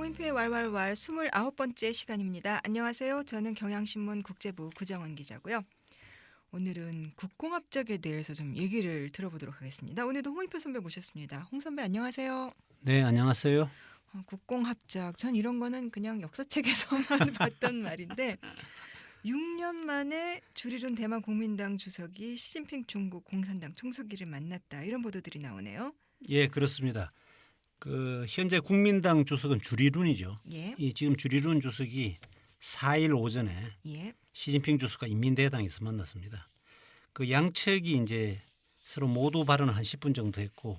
홍인표의 왈왈왈 29번째 시간입니다. 안녕하세요. 저는 경향신문 국제부 구정원 기자고요. 오늘은 국공합작에 대해서 좀 얘기를 들어보도록 하겠습니다. 오늘도 홍인표 선배 모셨습니다. 홍 선배 안녕하세요. 네, 안녕하세요. 국공합작, 전 이런 거는 그냥 역사책에서만 봤던 말인데 6년 만에 줄이룬 대만 국민당 주석이 시진핑 중국 공산당 총서기를 만났다. 이런 보도들이 나오네요. 예, 그렇습니다. 현재 국민당 주석은 주리룬이죠. 예. 이 지금 주리룬 주석이 4일 오전에 예. 시진핑 주석과 인민대당에서 만났습니다. 그 양측이 이제 서로 모두 발언을 한 10분 정도 했고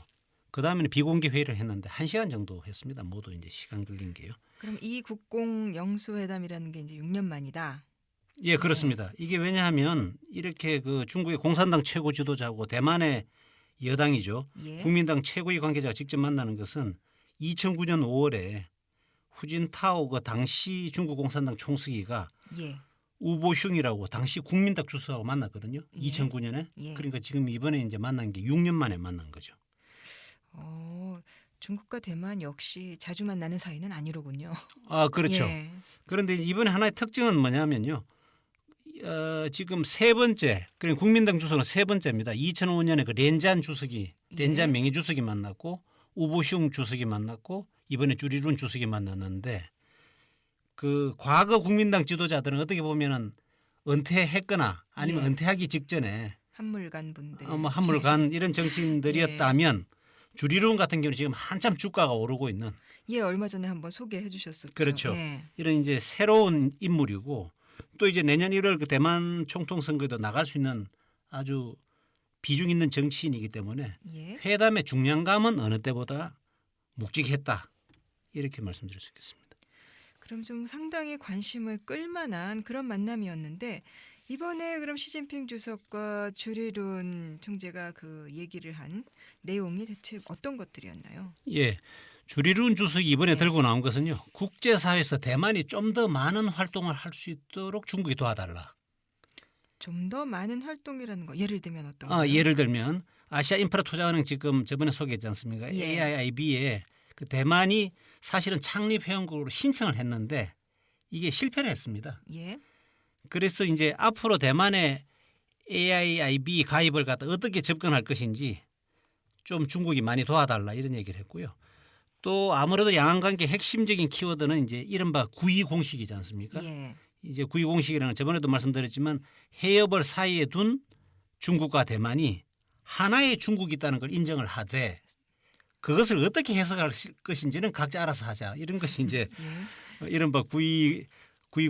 그 다음에는 비공개 회의를 했는데 1시간 정도 했습니다. 모두 이제 시간 걸린 게요. 그럼 이 국공 영수회담이라는 게 이제 6년 만이다. 예, 그렇습니다. 이게 왜냐하면 이렇게 그 중국의 공산당 최고 지도자하고 대만의 여당이죠. 예. 국민당 최고위 관계자가 직접 만나는 것은 2009년 5월에 후진타오 그 당시 중국 공산당 총서기가 예. 우보슝이라고 당시 국민당 주석하고 만났거든요. 예. 2009년에. 예. 그러니까 지금 이번에 이제 만난 게 6년 만에 만난 거죠. 중국과 대만 역시 자주 만나는 사이는 아니로군요. 아, 그렇죠. 예. 그런데 이번에 하나의 특징은 뭐냐면요. 지금 세 번째, 그러니까 국민당 주석은 세 번째입니다. 2005년에 그 렌잔 주석이, 렌잔 명예 주석이 만났고 우보슝 주석이 만났고 이번에 주리룬 주석이 만났는데 그 과거 국민당 지도자들은 어떻게 보면은 은퇴했거나 아니면 예. 은퇴하기 직전에 한물간 분들. 한물간 이런 정치인들이었다면 주리룬 같은 경우는 지금 한참 주가가 오르고 있는 예, 얼마 전에 한번 소개해 주셨었죠. 그렇죠. 예. 이런 이제 새로운 인물이고 또 이제 내년 1월 그 대만 총통 선거에도 나갈 수 있는 아주 비중 있는 정치인이기 때문에 예. 회담의 중량감은 어느 때보다 묵직했다. 이렇게 말씀드릴 수 있겠습니다. 그럼 좀 상당히 관심을 끌만한 그런 만남이었는데 이번에 그럼 시진핑 주석과 주리룬 총재가 그 얘기를 한 내용이 대체 어떤 것들이었나요? 예. 주리룬 주석이 이번에 네. 들고 나온 것은요. 국제사회에서 대만이 좀 더 많은 활동을 할 수 있도록 중국이 도와달라. 좀 더 많은 활동이라는 거 예를 들면 어떤 거요? 예를 들면 아시아 인프라 투자은행 지금 저번에 소개했지 않습니까? 예. AIIB에 그 대만이 사실은 창립 회원국으로 신청을 했는데 이게 실패를 했습니다. 예. 그래서 이제 앞으로 대만의 AIIB 가입을 갖다 어떻게 접근할 것인지 좀 중국이 많이 도와달라 이런 얘기를 했고요. 또 아무래도 양안관계 핵심적인 키워드는 이제 이른바 구이 공식이지 않습니까? 예. 이제 구이 공식이라는 저번에도 말씀드렸지만 해협을 사이에 둔 중국과 대만이 하나의 중국이 있다는 걸 인정을 하되 그것을 어떻게 해석할 것인지는 각자 알아서 하자 이런 것이 이제 이른바 구이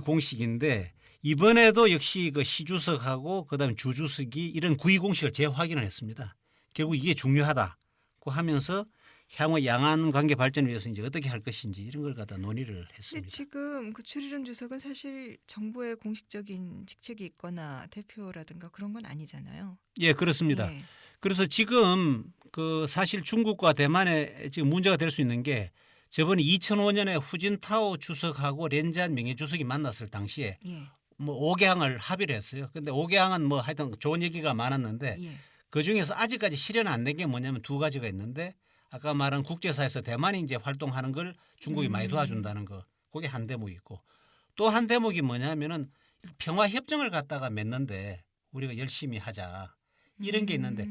공식인데 이번에도 역시 그 시 주석하고 그다음에 주 주석이 이런 구이 공식을 재확인을 했습니다. 결국 이게 중요하다고 하면서 향후 양안 관계 발전을 위해서 이제 어떻게 할 것인지 이런 걸 갖다 논의를 근데 했습니다. 지금 그 주리룬 주석은 사실 정부의 공식적인 직책이 있거나 대표라든가 그런 건 아니잖아요. 예, 그렇습니다. 예. 그래서 지금 그 사실 중국과 대만에 지금 문제가 될 수 있는 게 저번에 2005년에 후진타오 주석하고 렌잔 명예 주석이 만났을 당시에 예. 뭐 5개항을 합의를 했어요. 근데 5개항은 뭐 하여튼 좋은 얘기가 많았는데 예. 그중에서 아직까지 실현 안 된 게 뭐냐면 두 가지가 있는데 아까 말한 국제사에서 대만이 이제 활동하는 걸 중국이 많이 도와준다는 거. 그게 한 대목이 있고 또 한 대목이 뭐냐면은 평화 협정을 갖다가 맺는데 우리가 열심히 하자. 이런 게 있는데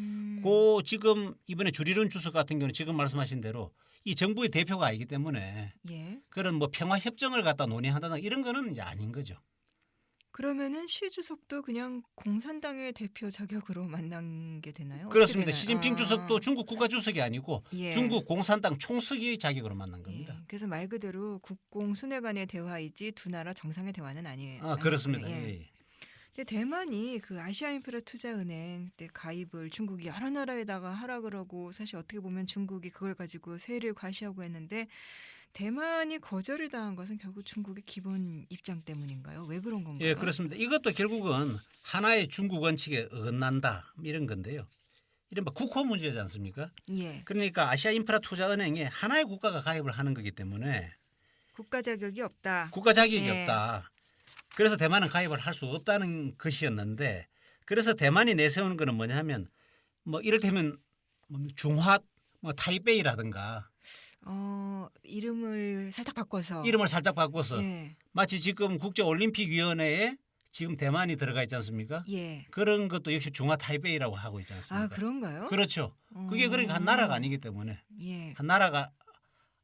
그 지금 이번에 주리룬 주석 같은 경우는 지금 말씀하신 대로 이 정부의 대표가 아니기 때문에 예. 그런 뭐 평화 협정을 갖다 논의한다든가 이런 거는 이제 아닌 거죠. 그러면은 시 주석도 그냥 공산당의 대표 자격으로 만난 게 되나요? 어떻게 그렇습니다. 되나요? 시진핑 주석도 중국 국가 주석이 아니고 예. 중국 공산당 총서기의 자격으로 만난 겁니다. 예. 그래서 말 그대로 국공 순회 간의 대화이지 두 나라 정상의 대화는 아니에요. 그렇습니다. 예. 예. 근데 대만이 그 아시아인프라 투자은행 때 가입을 중국이 여러 나라에다가 하라 그러고 사실 어떻게 보면 중국이 그걸 가지고 세를 과시하고 했는데 대만이 거절을 당한 것은 결국 중국의 기본 입장 때문인가요? 왜 그런 건가요? 예, 그렇습니다. 이것도 결국은 하나의 중국 원칙에 어긋난다 이런 건데요. 이른바 국호 문제지 않습니까? 예. 그러니까 아시아 인프라 투자은행에 하나의 국가가 가입을 하는 거기 때문에 국가 자격이 없다. 국가 자격이 예. 없다. 그래서 대만은 가입을 할 수 없다는 것이었는데 그래서 대만이 내세우는 거는 뭐냐 하면 뭐 이를테면 중화 뭐 타이베이라든가 이름을 이름을 살짝 바꿔서. 이름을 살짝 바꿔서 예. 마치 지금 국제올림픽위원회에 지금 대만이 들어가 있지 않습니까? 예. 그런 것도 역시 중화 타이베이라고 하고 있지 않습니까? 아, 그런가요? 그렇죠. 그게 그러니까 한 나라가 아니기 때문에 예. 한 나라가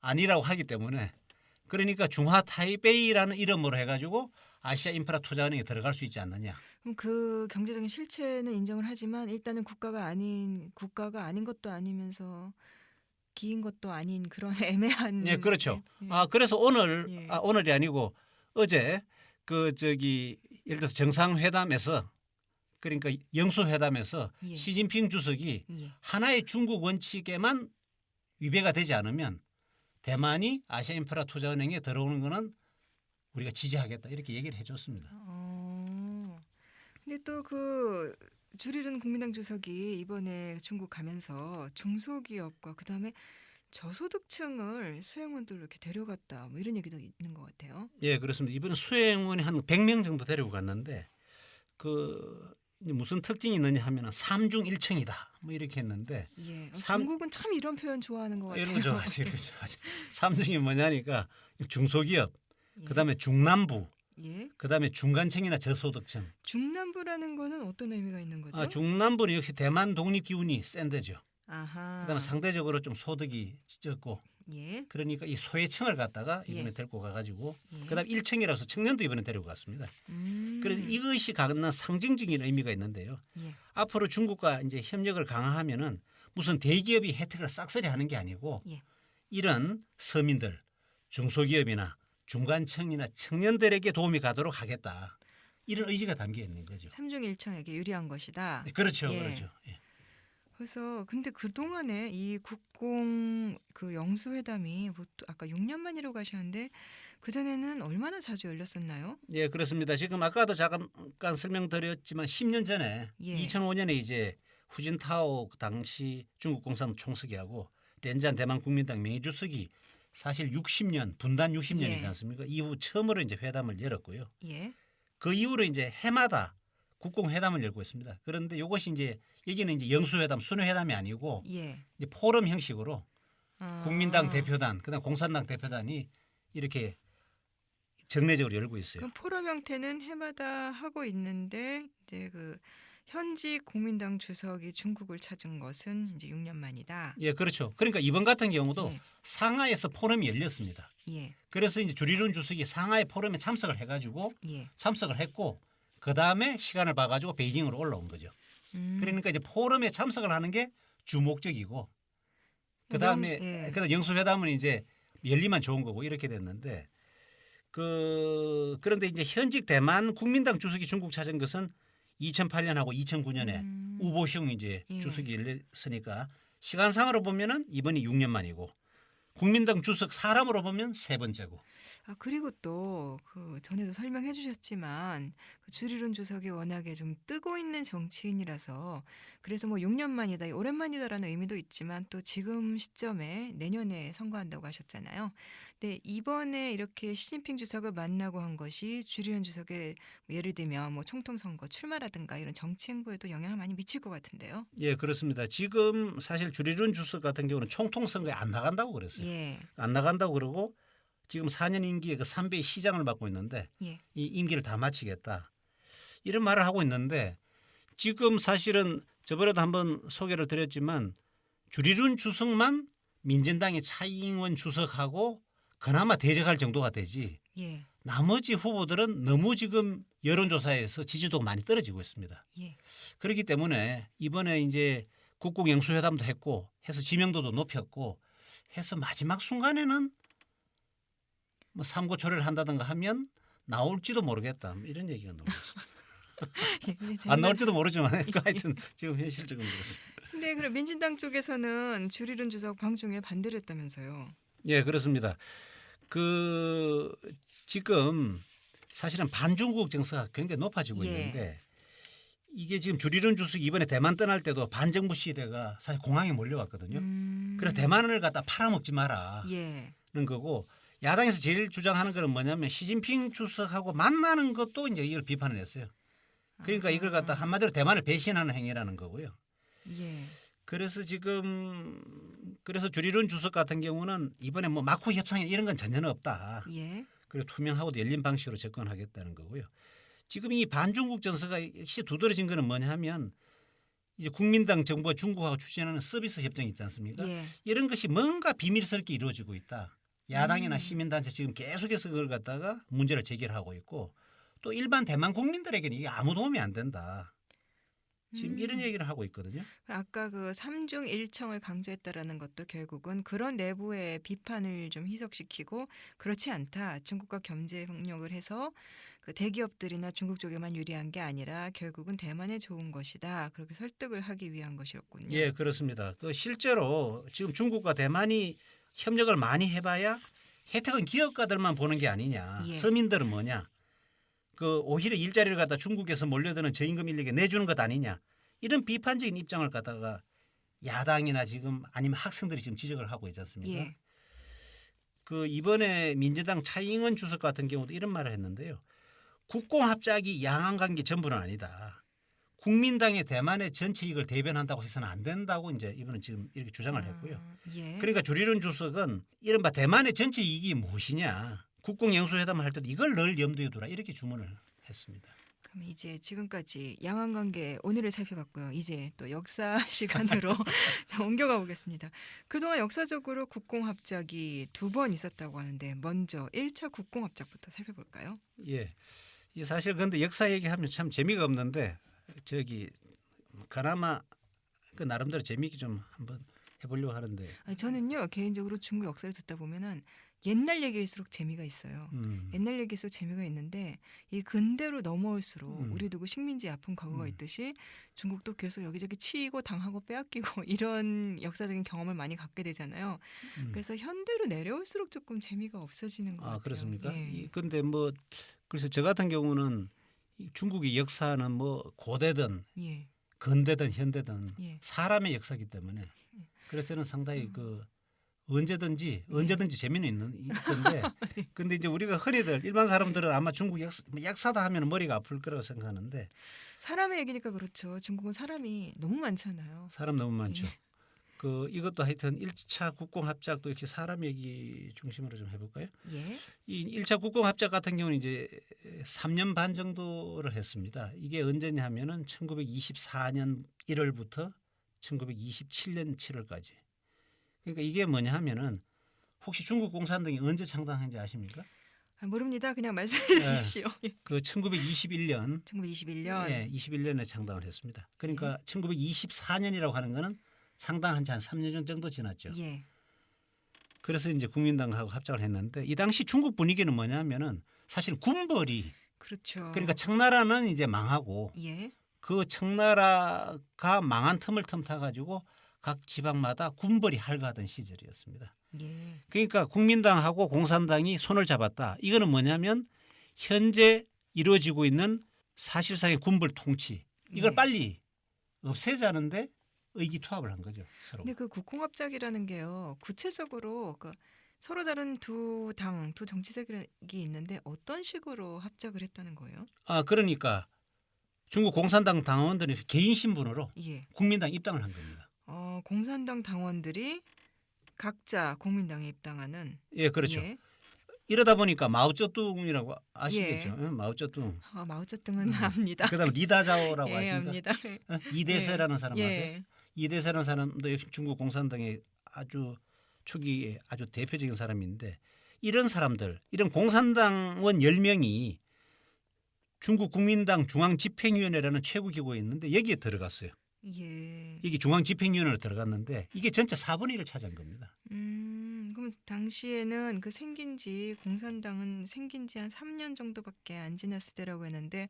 아니라고 하기 때문에 그러니까 중화 타이베이라는 이름으로 해가지고 아시아 인프라 투자은행에 들어갈 수 있지 않느냐. 그럼 그 경제적인 실체는 인정을 하지만 일단은 국가가 아닌 것도 아니면서 기인 것도 아닌 그런 애매한. 예, 그렇죠. 예. 그래서 오늘 예. 오늘이 아니고 어제 그 저기 예를 들어서 정상회담에서 그러니까 영수회담에서 예. 시진핑 주석이 예. 하나의 중국 원칙에만 위배가 되지 않으면 대만이 아시아 인프라 투자은행에 들어오는 거는 우리가 지지하겠다 이렇게 얘기를 해줬습니다. 근데 또 그 주리른 국민당 주석이 이번에 중국 가면서 중소기업과 그다음에 저소득층을 수행원들로 이렇게 데려갔다 뭐 이런 얘기도 있는 것 같아요. 예, 그렇습니다. 이번에 수행원이 한 100명 정도 데리고 갔는데 그 이제 무슨 특징이 있느냐 하면은 삼중 일청이다 뭐 이렇게 했는데 예. 삼- 중국은 참 이런 표현 좋아하는 것 같아요. 이런 거 좋아하지, 이런 거 좋아하지. 삼중이 뭐냐니까 중소기업, 예. 그다음에 중남부, 예. 그다음에 중간층이나 저소득층. 중남부라는 거는 어떤 의미가 있는 거죠? 중남부는 역시 대만 독립 기운이 센 데죠. 아하. 그다음에 상대적으로 좀 소득이 적고 예. 그러니까 이 소외층을 갖다가 이번에 예. 데리고 가가지고 예. 그다음 1층이라서 청년도 이번에 데리고 갔습니다. 음. 그래서 이것이 갖는 상징적인 의미가 있는데요. 예. 앞으로 중국과 이제 협력을 강화하면은 무슨 대기업이 혜택을 싹쓸이 하는 게 아니고 예. 이런 서민들, 중소기업이나 중간층이나 청년들에게 도움이 가도록 하겠다. 이런 의지가 담겨 있는 거죠. 삼중일청에게 유리한 것이다. 네, 그렇죠, 예. 그렇죠. 예. 그래서 근데 그 동안에 이 국공 그 영수회담이 보통 아까 6년 만이라고 하셨는데 그 전에는 얼마나 자주 열렸었나요? 예, 그렇습니다. 지금 아까도 잠깐 설명드렸지만 10년 전에 예. 2005년에 이제 후진타오 당시 중국 공산 총서기하고 렌잔 대만 국민당 명예주석이 사실 60년 분단 60년이지 예. 않습니까? 이후 처음으로 이제 회담을 열었고요. 예. 그 이후로 이제 해마다 국공 회담을 열고 있습니다. 그런데 이것이 이제 여기는 이제 영수회담, 순회회담이 아니고 예. 이제 포럼 형식으로 아. 국민당 대표단, 그다음 공산당 대표단이 이렇게 정례적으로 열고 있어요. 그럼 포럼 형태는 해마다 하고 있는데 이제 그 현직 국민당 주석이 중국을 찾은 것은 이제 6년 만이다. 예, 그렇죠. 그러니까 이번 같은 경우도 예. 상하이에서 포럼이 열렸습니다. 예. 그래서 이제 주리룬 주석이 상하이 포럼에 참석을 해가지고 예. 참석을 했고 그 다음에 시간을 봐가지고 베이징으로 올라온 거죠. 그러니까 이제 포럼에 참석을 하는 게 주목적이고 그 다음에 예. 그다음 영수회담은 이제 열리만 좋은 거고 이렇게 됐는데 그런데 이제 현직 대만 국민당 주석이 중국 찾은 것은 2008년하고 2009년에 우보슝 이제 예. 주석이 열렸으니까 시간상으로 보면은 이번이 6년 만이고 국민당 주석 사람으로 보면 세 번째고. 아, 그리고 또 그 전에도 설명해 주셨지만 그 주리룬 주석이 워낙에 좀 뜨고 있는 정치인이라서 그래서 뭐 6년 만이다, 오랜만이다라는 의미도 있지만 또 지금 시점에 내년에 선거한다고 하셨잖아요. 근데 이번에 이렇게 시진핑 주석을 만나고 한 것이 주리룬 주석의 예를 들면 뭐 총통 선거 출마라든가 이런 정치 행보에도 영향을 많이 미칠 것 같은데요. 예, 그렇습니다. 지금 사실 주리룬 주석 같은 경우는 총통 선거에 안 나간다고 그랬어요. 예. 안 나간다고 그러고 지금 4년 임기에 그 3배의 시장을 맡고 있는데 예. 이 임기를 다 마치겠다. 이런 말을 하고 있는데 지금 사실은 저번에도 한번 소개를 드렸지만 주리룬 주석만 민진당의 차이잉원 주석하고 그나마 대적할 정도가 되지 예. 나머지 후보들은 너무 지금 여론조사에서 지지도가 많이 떨어지고 있습니다. 예. 그렇기 때문에 이번에 이제 국공 영수회담도 했고 해서 지명도도 높였고 해서 마지막 순간에는 뭐 삼고초려를 한다든가 하면 나올지도 모르겠다 뭐 이런 얘기가 나오고 있습니다. 안 나올지도 모르지만 하여튼 지금 현실적으로 그렇습니다. 근데 그럼 민진당 쪽에서는 주리룬 주석 방중에 반대를 했다면서요. 예, 그렇습니다. 그 지금 사실은 반중국 정서가 굉장히 높아지고 예. 있는데 이게 지금 주리룬 주석이 이번에 대만 떠날 때도 반정부 시대가 사실 공항에 몰려왔거든요. 그래서 대만을 갖다 팔아먹지 마라는 예. 거고 야당에서 제일 주장하는 거는 뭐냐면 시진핑 주석하고 만나는 것도 이제 이걸 비판을 했어요. 그러니까 이걸 갖다 한마디로 대만을 배신하는 행위라는 거고요. 예. 그래서 주리룬 주석 같은 경우는 이번에 뭐 막후 협상 이런 건 전혀 없다. 예. 그리고 투명하고도 열린 방식으로 접근하겠다는 거고요. 지금 이 반중국 정서가 역시 두드러진 거는 뭐냐 하면 이제 국민당 정부가 중국하고 추진하는 서비스 협정 있지 않습니까? 예. 이런 것이 뭔가 비밀스럽게 이루어지고 있다. 야당이나 음. 시민단체 지금 계속해서 그걸 갖다가 문제를 제기하고 있고 또 일반 대만 국민들에게는 이게 아무 도움이 안 된다. 지금 이런 얘기를 하고 있거든요. 아까 그 삼중 일청을 강조했다라는 것도 결국은 그런 내부의 비판을 좀 희석시키고 그렇지 않다. 중국과 경제 협력을 해서 그 대기업들이나 중국 쪽에만 유리한 게 아니라 결국은 대만에 좋은 것이다. 그렇게 설득을 하기 위한 것이었군요. 예, 그렇습니다. 실제로 지금 중국과 대만이 협력을 많이 해봐야 혜택은 기업가들만 보는 게 아니냐. 예. 서민들은 뭐냐. 오히려 일자리를 갖다 중국에서 몰려드는 저임금 인력에 내주는 것 아니냐. 이런 비판적인 입장을 갖다가 야당이나 지금 아니면 학생들이 지금 지적을 하고 있지 않습니까? 예. 이번에 민주당 차잉원 주석 같은 경우도 이런 말을 했는데요. 국공합작이 양안 관계 전부는 아니다. 국민당의 대만의 전체 이익을 대변한다고 해서는 안 된다고 이제 이번은 지금 이렇게 주장을 했고요. 예. 그러니까 주리룬 주석은 이른바 대만의 전체 이익이 무엇이냐. 국공영수회담을 할 때도 이걸 늘 염두에 두라 이렇게 주문을 했습니다. 그럼 이제 지금까지 양안 관계 오늘을 살펴봤고요. 이제 또 역사 시간으로 옮겨가 보겠습니다. 그동안 역사적으로 국공합작이 2번 있었다고 하는데 먼저 1차 국공합작부터 살펴볼까요? 예. 이 사실 그런데 역사 얘기하면 참 재미가 없는데 그나마 나름대로 재미있게 좀 한번 해보려고 하는데. 아니, 저는요 개인적으로 중국 역사를 듣다 보면은 옛날 얘기일수록 재미가 있어요. 옛날 얘기일수록 재미가 있는데 이 근대로 넘어올수록 우리도 그 식민지 아픈 과거가 있듯이 중국도 계속 여기저기 치이고 당하고 빼앗기고 이런 역사적인 경험을 많이 갖게 되잖아요. 그래서 현대로 내려올수록 조금 재미가 없어지는 것 같아요. 그렇습니까? 예. 근데 그래서 저 같은 경우는 이 중국의 역사는 뭐 고대든 예. 근대든 현대든 예. 사람의 역사이기 때문에 그래서 저는 상당히 언제든지 재미는 있던데 근데 이제 우리가 흔히들 일반 사람들은 아마 중국 역사다 하면 머리가 아플 거라고 생각하는데 사람의 얘기니까 그렇죠. 중국은 사람이 너무 많잖아요. 사람 너무 많죠. 예. 이것도 하여튼 1차 국공합작도 이렇게 사람 얘기 중심으로 좀 해볼까요? 예. 이 1차 국공합작 같은 경우는 이제 3년 반 정도를 했습니다. 이게 언제냐 하면은 1924년 1월부터 1927년 7월까지. 그러니까 이게 뭐냐 하면은 혹시 중국 공산당이 언제 창당한지 아십니까? 모릅니다. 그냥 말씀해 주십시오. 1921년. 1921년. 예, 21년에 창당을 했습니다. 그러니까 1924년이라고 하는 거는 창당한 지 한 3년 정도 지났죠. 예. 그래서 이제 국민당하고 합작을 했는데 이 당시 중국 분위기는 뭐냐면은 사실 군벌이 그렇죠. 그러니까 청나라는 이제 망하고 예. 그 청나라가 망한 틈을 틈타 가지고 각 지방마다 군벌이 활가하던 시절이었습니다. 예. 그러니까 국민당하고 공산당이 손을 잡았다. 이거는 뭐냐면 현재 이루어지고 있는 사실상의 군벌 통치 이걸 예. 빨리 없애자는데 의기투합을 한 거죠. 서로. 근데 그 국공합작이라는 게요. 구체적으로 서로 다른 두 정치 세력이 있는데 어떤 식으로 합작을 했다는 거예요? 그러니까 중국 공산당 당원들이 개인 신분으로 예. 국민당 입당을 한 겁니다. 공산당 당원들이 각자 국민당에 입당하는. 예, 그렇죠. 예. 이러다 보니까 마오쩌둥이라고 아시겠죠? 예. 응? 마오쩌둥. 마오쩌둥은 압니다. 그다음에 리다자오라고 예, 아십니까? 압니다. 이대세라는 사람 아세요? 예. 이대세라는 사람도 역시 중국 공산당의 아주 초기에 아주 대표적인 사람인데 이런 사람들, 이런 공산당원 10명이 중국 국민당 중앙집행위원회라는 최고 기구에 있는데 여기에 들어갔어요. 예. 이게 중앙집행위원회로 들어갔는데 이게 전체 4분의 1을 차지한 겁니다. 그럼 당시에는 공산당은 생긴 지 한 3년 정도밖에 안 지났을 때라고 했는데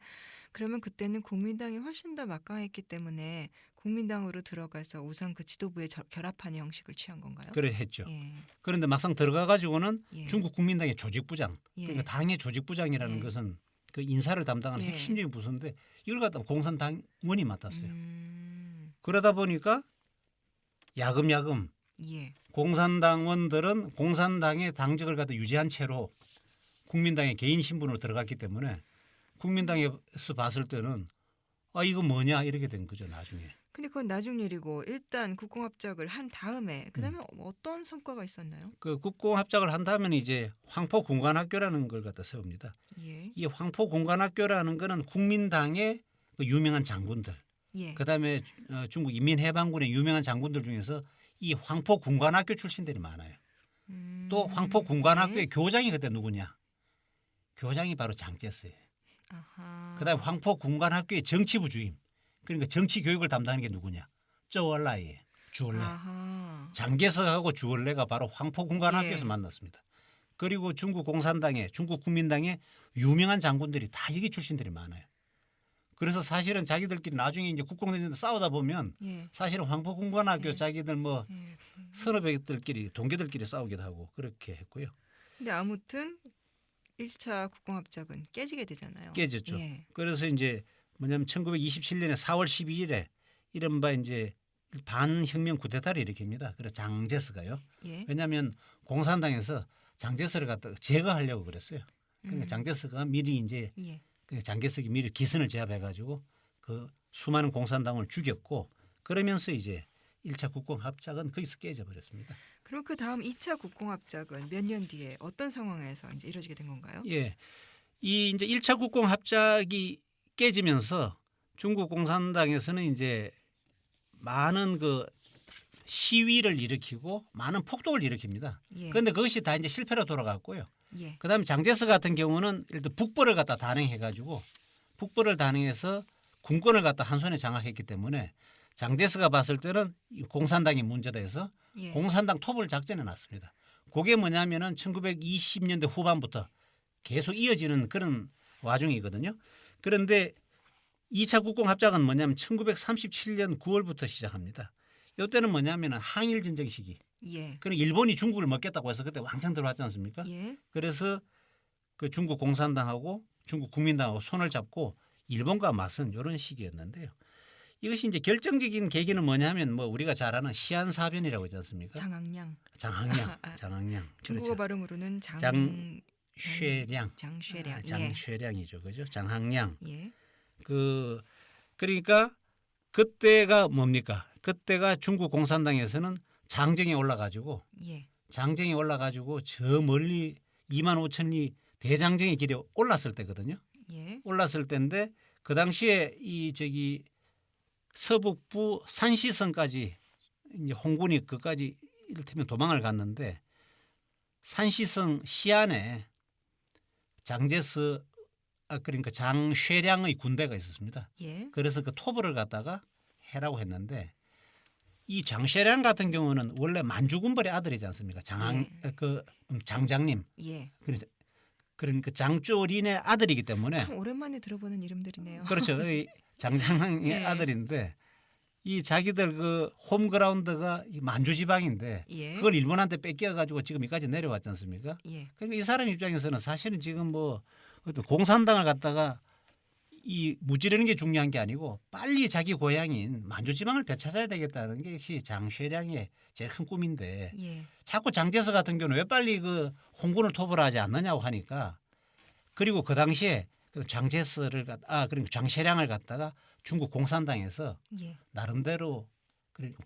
그러면 그때는 국민당이 훨씬 더 막강했기 때문에 국민당으로 들어가서 우선 그 지도부에 결합하는 형식을 취한 건가요? 그래 했죠. 예. 그런데 막상 들어가 가지고는 예. 중국 국민당의 조직부장, 예. 그러니까 당의 조직부장이라는 예. 것은 그 인사를 담당하는 예. 핵심적인 부서인데 이걸 갖다 공산당원이 맡았어요. 그러다 보니까 야금야금 예. 공산당원들은 공산당의 당적을 갖다 유지한 채로 국민당의 개인 신분으로 들어갔기 때문에 국민당에서 봤을 때는 이거 뭐냐 이렇게 된 거죠 나중에. 근데 그건 나중 일이고 일단 국공합작을 한 다음에 그다음에 어떤 성과가 있었나요? 그 국공합작을 한다면 이제 황포군관학교라는 걸 갖다 세웁니다. 예. 이 황포군관학교라는 거는 국민당의 그 유명한 장군들, 예. 그다음에 중국 인민해방군의 유명한 장군들 중에서 이 황포군관학교 출신들이 많아요. 또 황포군관학교의 예. 교장이 그때 누구냐? 교장이 바로 장제스예요. 아하. 그다음에 황포군관학교의 정치부 주임, 그러니까 정치 교육을 담당하는 게 누구냐? 쩌월라이예요. 주월래. 아하. 장제석하고 주월래가 바로 황포군관학교에서 예. 만났습니다. 그리고 중국 공산당의 중국 국민당의 유명한 장군들이 다 여기 출신들이 많아요. 그래서 사실은 자기들끼리 나중에 이제 국공대전에서 싸우다 보면 예. 사실은 황포군관학교 예. 자기들 뭐 예. 선후배들끼리 동기들끼리 싸우기도 하고 그렇게 했고요. 근데 아무튼 1차 국공합작은 깨지게 되잖아요. 깨졌죠. 예. 그래서 이제 뭐냐면 1927년에 4월 12일에 이른바 이제 반혁명 쿠데타를 일으킵니다. 그래서 장제스가요. 예. 왜냐하면 공산당에서 장제스를 갖다 제거하려고 그랬어요. 그러니까 장제스가 미리 이제 예. 그 장제석이 미리 기선을 제압해가지고 그 수많은 공산당을 죽였고 그러면서 이제 1차 국공합작은 거기서 깨져 버렸습니다. 그럼 그 다음 2차 국공합작은 몇 년 뒤에 어떤 상황에서 이제 이루어지게 된 건가요? 예, 이 이제 1차 국공합작이 깨지면서 중국 공산당에서는 이제 많은 그 시위를 일으키고 많은 폭동을 일으킵니다. 예. 그런데 그것이 다 이제 실패로 돌아갔고요. 예. 그다음에 장제스 같은 경우는 일단 북벌을 갖다 단행해가지고 북벌을 단행해서 군권을 갖다 한 손에 장악했기 때문에 장제스가 봤을 때는 이 공산당이 문제다 해서 예. 공산당 토벌 작전에 났습니다. 그게 뭐냐면은 1920년대 후반부터 계속 이어지는 그런 와중이거든요. 그런데 2차 국공합작은 뭐냐면 1937년 9월부터 시작합니다. 이때는 뭐냐면은 항일 전쟁 시기. 예. 그럼 일본이 중국을 먹겠다고 해서 그때 왕창 들어왔지 않습니까? 예. 그래서 그 중국 공산당하고 중국 국민당하고 손을 잡고 일본과 맞선 이런 시기였는데요. 이것이 이제 결정적인 계기는 뭐냐면 뭐 우리가 잘 아는 시안사변이라고 있지 않습니까? 장항량. 장항량, 장항량. 중국어 그렇죠. 발음으로는 장쉐량, 장쉐량. 장쉐량이죠, 그죠? 장항량. 예. 그러니까 그때가 뭡니까? 그때가 중국 공산당에서는 장정에 올라가지고 예. 장정에 올라가지고 저 멀리 2만 5천리 대장정의 길에 올랐을 때거든요. 예. 올랐을 때인데 그 당시에 이 저기 서북부 산시성까지 이제 홍군이 그까지 이를테면 도망을 갔는데 산시성 시안에 장제스 그러니까 장쉐량의 군대가 있었습니다. 예. 그래서 그 토벌을 갖다가 해라고 했는데 이 장쉐량 같은 경우는 원래 만주군벌의 아들이지 않습니까? 장장님. 예. 그러니까 장조린의 아들이기 때문에 참 오랜만에 들어보는 이름들이네요. 그렇죠. 이 장장의 예. 아들인데 이 자기들 그 홈그라운드가 이 만주 지방인데 예. 그걸 일본한테 뺏겨 가지고 지금 여기까지 내려왔지 않습니까? 예. 그러니까 이 사람 입장에서는 사실은 지금 뭐 어떤 공산당을 갖다가 이 무찌르는 게 중요한 게 아니고 빨리 자기 고향인 만주 지방을 되찾아야 되겠다는 게 역시 장쉐량의 제일 큰 꿈인데 예. 자꾸 장제스 같은 경우는 왜 빨리 그 홍군을 토벌하지 않느냐고 하니까 그리고 그 당시에 그 장제스를 그러니까 장쉐량을 갖다가 중국 공산당에서 예. 나름대로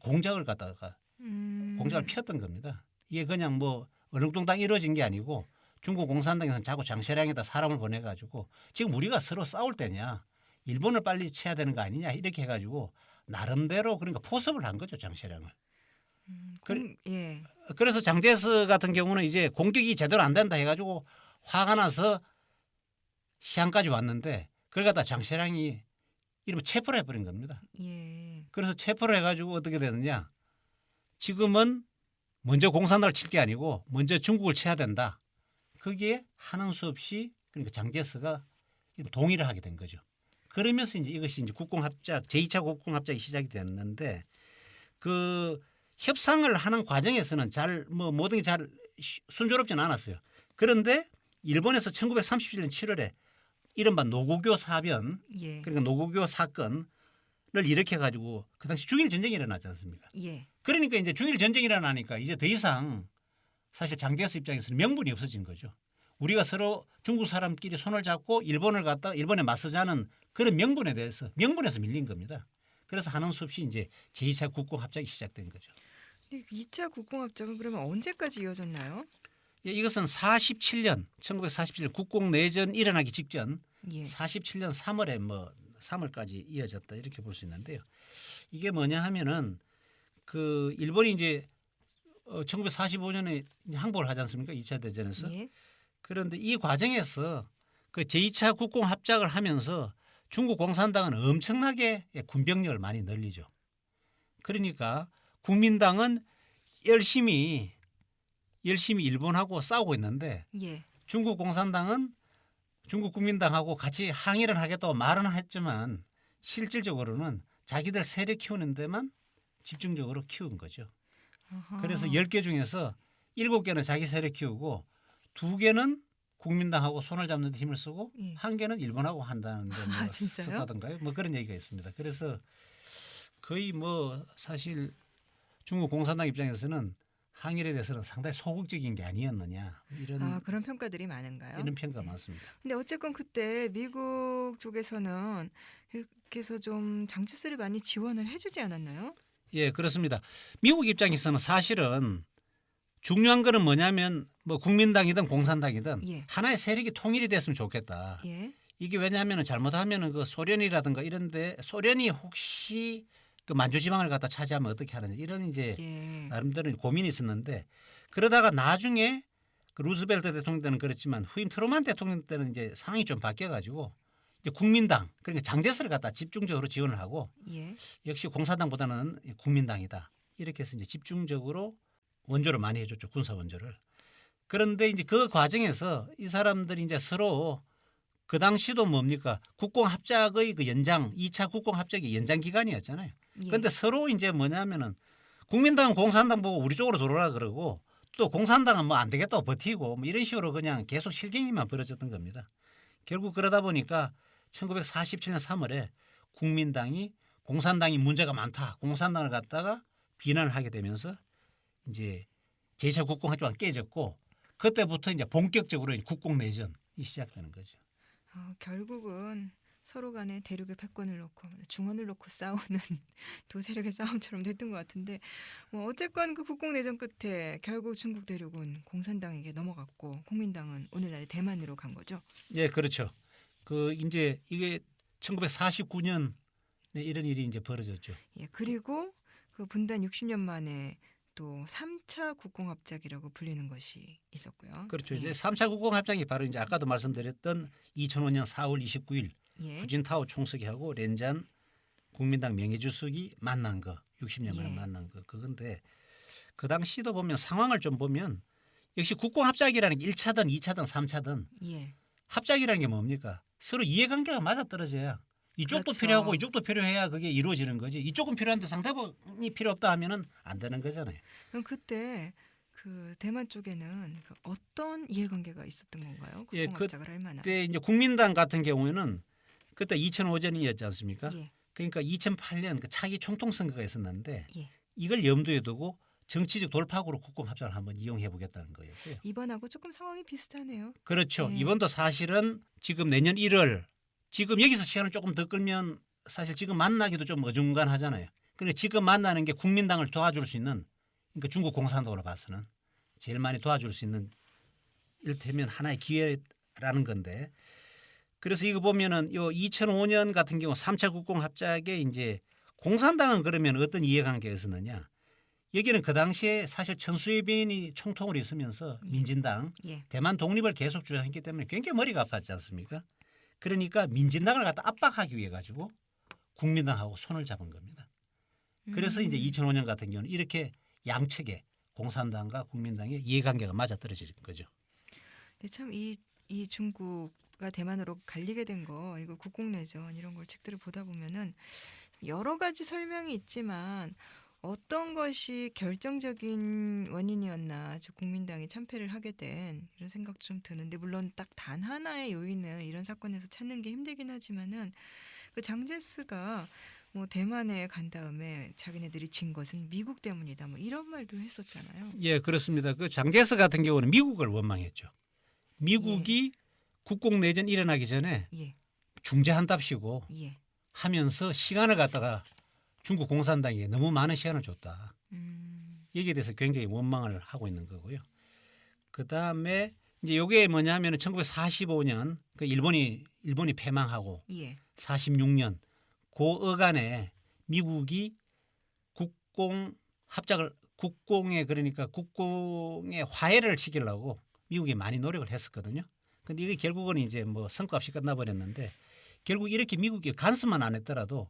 공작을 갖다가 공작을 피웠던 겁니다. 이게 그냥 뭐 얼렁뚱땅 이루어진 게 아니고 중국 공산당에서는 자꾸 장쉐량에다 사람을 보내가지고 지금 우리가 서로 싸울 때냐 일본을 빨리 쳐야 되는 거 아니냐 이렇게 해가지고 나름대로 그러니까 포섭을 한 거죠 장쉐량을. 예. 그래서 장제스 같은 경우는 이제 공격이 제대로 안 된다 해가지고 화가 나서 시안까지 왔는데 그걸 갖다 장쉐량이 이러면 체포를 해버린 겁니다. 예. 그래서 체포를 해가지고 어떻게 되느냐 지금은 먼저 공산당을 칠 게 아니고 먼저 중국을 쳐야 된다. 거기에 하는 수 없이 그러니까 장제스가 동의를 하게 된 거죠. 그러면서 이제 이것이 이제 국공합작 제2차 국공합작이 시작이 됐는데 그 협상을 하는 과정에서는 잘 뭐 모든 게 잘 순조롭지는 않았어요. 그런데 일본에서 1937년 7월에 이른바 노구교 사변 예. 그러니까 노구교 사건을 일으켜 가지고 그 당시 중일 전쟁이 일어나지 않습니까? 예. 그러니까 이제 중일 전쟁이 일어나니까 이제 더 이상 사실 장제스 입장에서는 명분이 없어진 거죠. 우리가 서로 중국 사람끼리 손을 잡고 일본을 갖다 일본에 맞서자는 그런 명분에 대해서 명분에서 밀린 겁니다. 그래서 하는 수 없이 이제 제2차 국공 합작이 시작된 거죠. 2차 국공합작은 그러면 언제까지 이어졌나요? 예, 이것은 47년 1947년 국공 내전 일어나기 직전 예. 47년 3월에 3월까지 이어졌다 이렇게 볼 수 있는데요. 이게 뭐냐 하면은 그 일본이 이제 1945년에 항복을 하지 않습니까? 2차 대전에서. 예. 그런데 이 과정에서 그 제2차 국공 합작을 하면서 중국 공산당은 엄청나게 군병력을 많이 늘리죠. 그러니까 국민당은 열심히 일본하고 싸우고 있는데 예. 중국 공산당은 중국 국민당하고 같이 항일을 하겠다고 말은 했지만 실질적으로는 자기들 세력 키우는 데만 집중적으로 키운 거죠. 아하. 그래서 10개 중에서 7개는 자기 세력 키우고 2개는 국민당하고 손을 잡는 데 힘을 쓰고 예. 1개는 일본하고 한다는 데 아, 진짜요? 썼다던가요? 그런 얘기가 있습니다. 그래서 거의 사실 중국 공산당 입장에서는 항일에 대해서는 상당히 소극적인 게 아니었느냐 이런 그런 평가들이 많은가요? 이런 평가 네. 많습니다. 근데 어쨌건 그때 미국 쪽에서는 그래서 좀 장치스를 많이 지원을 해주지 않았나요? 예, 그렇습니다. 미국 입장에서는 사실은 중요한 거는 뭐냐면 국민당이든 공산당이든 예. 하나의 세력이 통일이 됐으면 좋겠다. 예. 이게 왜냐하면 잘못하면은 그 소련이라든가 이런데 소련이 혹시 그 만주지방을 갖다 차지하면 어떻게 하느냐 이런 이제 예. 나름대로 고민이 있었는데 그러다가 나중에 그 루스벨트 대통령 때는 그렇지만 후임 트루만 대통령 때는 이제 상황이 좀 바뀌어가지고 이제 국민당 그러니까 장제스를 갖다 집중적으로 지원을 하고 예. 역시 공산당보다는 국민당이다 이렇게 해서 이제 집중적으로 원조를 많이 해줬죠 군사 원조를. 그런데 이제 그 과정에서 이 사람들이 이제 서로 그 당시도 뭡니까 국공 합작의 그 연장 2차 국공 합작의 연장 기간이었잖아요. 예. 그런데 서로 이제 뭐냐면은 국민당은 공산당 보고 우리 쪽으로 들어오라 그러고 또 공산당은 뭐 안 되겠다고 버티고 뭐 이런 식으로 그냥 계속 실갱이만 벌어졌던 겁니다. 결국 그러다 보니까 1947년 3월에 국민당이 공산당이 문제가 많다. 공산당을 갖다가 비난을 하게 되면서 이제 제2차 국공 합작이 깨졌고 그때부터 이제 본격적으로 국공 내전이 시작되는 거죠. 결국은 서로 간에 대륙의 패권을 놓고 중원을 놓고 싸우는 두 세력의 싸움처럼 됐던 것 같은데 어쨌건 그 국공내전 끝에 결국 중국 대륙은 공산당에게 넘어갔고 국민당은 오늘날의 대만으로 간 거죠. 예, 그렇죠. 그 이제 이게 1949년 이런 일이 이제 벌어졌죠. 예, 그리고 그 분단 60년 만에 또 3차 국공합작이라고 불리는 것이 있었고요. 그렇죠. 예. 이제 3차 국공 합작이 바로 이제 아까도 말씀드렸던 2005년 4월 29일 예. 후진타오 총석이하고 렌잔 국민당 명예주석이 만난 거 60년 만에 예. 만난 거 그건데 그 당시도 보면 상황을 좀 보면 역시 국공 합작이라는 게 1차든 2차든 3차든 예. 합작이라는 게 뭡니까? 서로 이해관계가 맞아떨어져야 이쪽도 그렇죠. 필요하고 이쪽도 필요해야 그게 이루어지는 거지. 이쪽은 필요한데 상대방이 필요 없다 하면은 안 되는 거잖아요. 그럼 그때 그 대만 쪽에는 그 어떤 이해관계가 있었던 건가요? 예, 국공합작을 할 만한. 그때 이제 국민당 같은 경우에는 그때 2005년이었지 않습니까? 예. 그러니까 2008년 그 차기 총통 선거가 있었는데 예. 이걸 염두에 두고 정치적 돌파구로 국공 합작을 한번 이용해 보겠다는 거였고요. 이번하고 조금 상황이 비슷하네요. 그렇죠. 예. 이번도 사실은 지금 내년 1월 지금 여기서 시간을 조금 더 끌면 사실 지금 만나기도 좀 어중간하잖아요. 그러니까 지금 만나는 게 국민당을 도와줄 수 있는 그러니까 중국 공산당으로 봐서는 제일 많이 도와줄 수 있는 이를테면 하나의 기회라는 건데 그래서 이거 보면은 요 2005년 같은 경우 3차 국공 합작에 이제 공산당은 그러면 어떤 이해관계가 있었느냐? 여기는 그 당시에 사실 천수예빈이 총통으로 있으면서 민진당 예. 대만 독립을 계속 주장했기 때문에 굉장히 머리가 아팠지 않습니까? 그러니까 민진당을 갖다 압박하기 위해 가지고 국민당하고 손을 잡은 겁니다. 그래서 이제 2005년 같은 경우는 이렇게 양측의 공산당과 국민당의 이해관계가 맞아떨어진 거죠. 근데 참 이 중국가 대만으로 갈리게 된 거 이거 국공내전 이런 걸 책들을 보다 보면은 여러 가지 설명이 있지만 어떤 것이 결정적인 원인이었나 즉 국민당이 참패를 하게 된 이런 생각도 좀 드는데 물론 딱 단 하나의 요인을 이런 사건에서 찾는 게 힘들긴 하지만은 그 장제스가 뭐 대만에 간 다음에 자기네들이 진 것은 미국 때문이다 뭐 이런 말도 했었잖아요. 예, 그렇습니다. 그 장제스 같은 경우는 미국을 원망했죠. 미국이 국공 내전 일어나기 전에 예. 중재한답시고 예. 하면서 시간을 갖다가 중국 공산당에 너무 많은 시간을 줬다. 여기에 대해서 굉장히 원망을 하고 있는 거고요. 그다음에 이제 요게 뭐냐면은 1945년 그 일본이 패망하고 예. 46년 그 어간에 미국이 국공의 그러니까 국공의 화해를 시키려고 미국이 많이 노력을 했었거든요. 근데 이게 결국은 이제 뭐 성과 없이 끝나버렸는데 결국 이렇게 미국이 간섭만 안 했더라도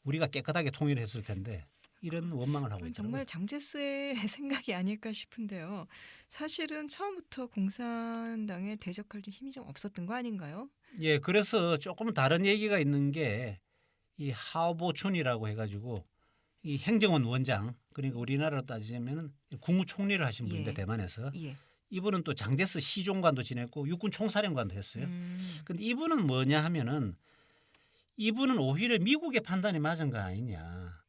우리가 깨끗하게 통일을 했을 텐데 이런 원망을 하고 그건 있더라고요. 정말 장제스의 생각이 아닐까 싶은데요. 사실은 처음부터 공산당에 대적할 힘이 좀 없었던 거 아닌가요? 예, 그래서 조금 다른 얘기가 있는 게 이 하오보춘이라고 해가지고 이 행정원 원장 그러니까 우리나라로 따지면은 국무총리를 하신 분인데 예. 대만에서 예. 이분은 또 장제스 시종관도 지냈고 육군 총사령관도 했어요. 음. 근데 이분은 뭐냐 하면은 이분은 오히려 미국의 판단이 맞은 거 아니냐.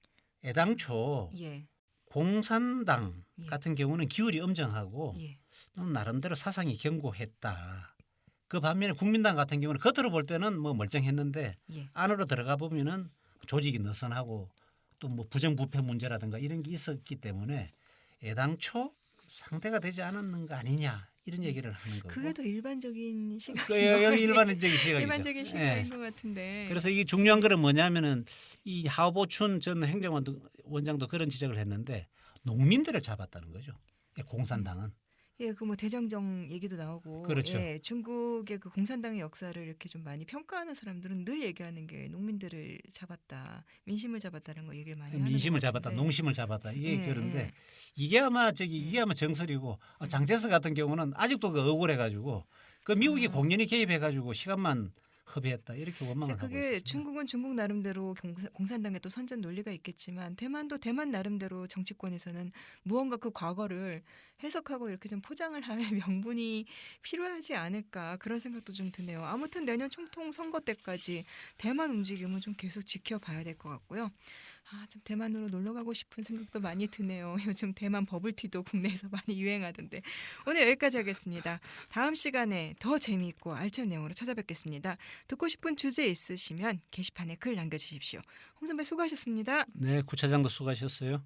애당초 예. 공산당 예. 같은 경우는 기울이 엄정하고 예. 나름대로 사상이 견고했다. 그 반면에 국민당 같은 경우는 겉으로 볼 때는 뭐 멀쩡했는데 예. 안으로 들어가 보면은 조직이 느슨하고 또 뭐 부정부패 문제라든가 이런 게 있었기 때문에 애당초 상대가 되지 않았는 거 아니냐 이런 얘기를 하는 거고. 그게 더 일반적인 시각인 그 것 여기 일반적인 시각이죠. 일반적인 시각인 것 같은데. 그래서 이게 중요한 거는 뭐냐면은 이 하오보춘 전 행정원장도 그런 지적을 했는데 농민들을 잡았다는 거죠. 공산당은. 예, 그 뭐 대장정 얘기도 나오고, 그렇죠. 예, 중국의 그 공산당의 역사를 이렇게 좀 많이 평가하는 사람들은 늘 얘기하는 게 농민들을 잡았다, 민심을 잡았다는 거 얘기를 많이 하는 민심을 것 잡았다, 같은데. 농심을 잡았다 이게 예, 그런데 예. 이게 아마 정설이고 장제스 같은 경우는 아직도 그 억울해가지고 그 미국이 아. 공연히 개입해가지고 시간만 허비했다 이렇게 원망을 글쎄 하고 그게 있습니다. 중국은 중국 나름대로 공산당의 또 선전 논리가 있겠지만 대만도 대만 나름대로 정치권에서는 무언가 그 과거를 해석하고 이렇게 좀 포장을 할 명분이 필요하지 않을까 그런 생각도 좀 드네요. 아무튼 내년 총통 선거 때까지 대만 움직임은 좀 계속 지켜봐야 될 것 같고요. 아, 참 대만으로 놀러 가고 싶은 생각도 많이 드네요. 요즘 대만 버블티도 국내에서 많이 유행하던데. 오늘 여기까지 하겠습니다. 다음 시간에 더 재미있고 알찬 내용으로 찾아뵙겠습니다. 듣고 싶은 주제 있으시면 게시판에 글 남겨주십시오. 홍 선배 수고하셨습니다. 네, 구차장도 수고하셨어요.